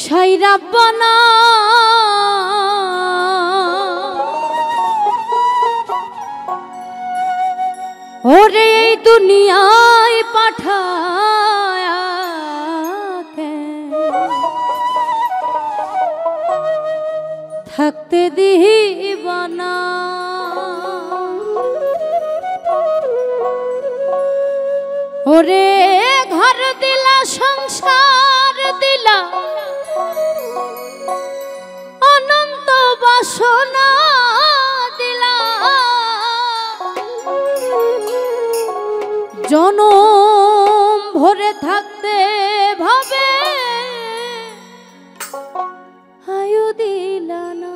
সাইরাব্বানা ওরে এই দুনিয়ায় পাঠায়া থাকতে দিবানা ওরে ঘর দিলা সংসার দিলা অনন্ত বাসনা দিলা জনম ভরে থাকতে ভাবে আয়ু দিলা না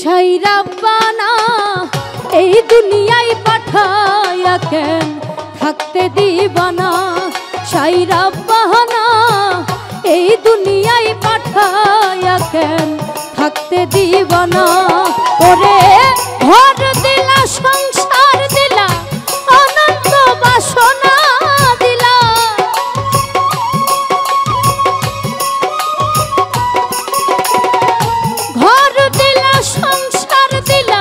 সাইরাব্বানা এই দুনিয়ায় পাঠায়া কেন থাকতে দিবানা সাইরাব্বানা এই দুনিয়ায় পাঠায়া কেন থাকতে দিবানা ওরে ঘর দিলা সংসার দিলা অনন্ত বাসনা দিলা ঘর দিলা সংসার দিলা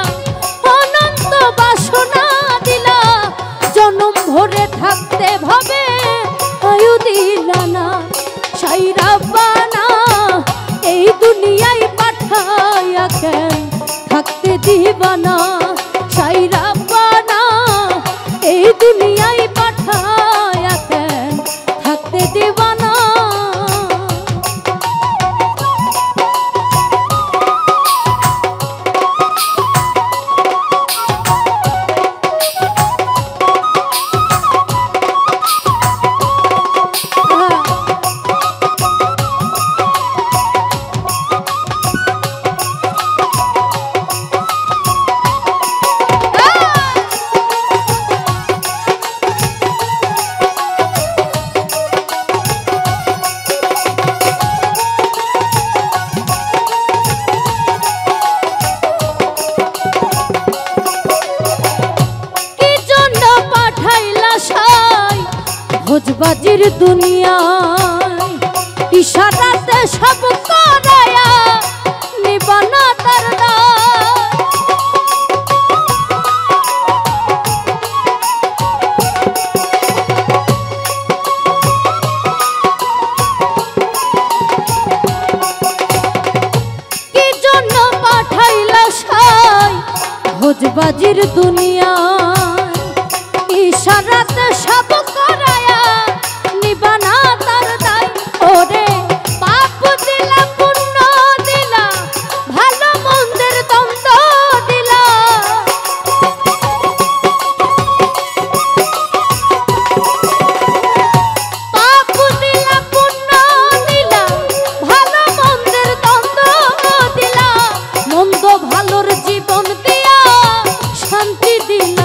অনন্ত বাসনা দিলা জনম ভরে থাকতে ভাবে আয়ু দিলা না সাইরাব্বানা এই দুনিয়ায় পাঠায়া কেন থাকতে দিবানা সাইরাব্বানা এই দুনিয়ায় পাঠায়া কেন থাকতে দিবানা ভোজবাজির দুনিয়ায় ইশারাতে সব করায়া নিবানা তার কি জন্য পাঠাইলা সাই ভোজবাজির দুনিয়ায় ইশারাতে সব করায়া নিবানা তার দায় ওরে পাপ দিলা পুণ্য দিলা ভালো মন্দের দ্বন্দ্ব দিলা পাপ দিলা পুণ্য দিলা ভালো মন্দের দ্বন্দ্ব দিলা মন্দ ভালোর জীবন দিয়া শান্তি দিলা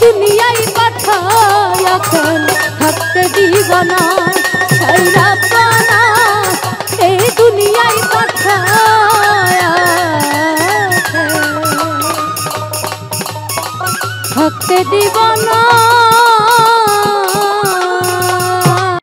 দুনিয়ায় পাঠায়া কেন থাকতে দিব না ছাইরা পানা এই দুনিয়ায় পাঠায়া থাকতে দিব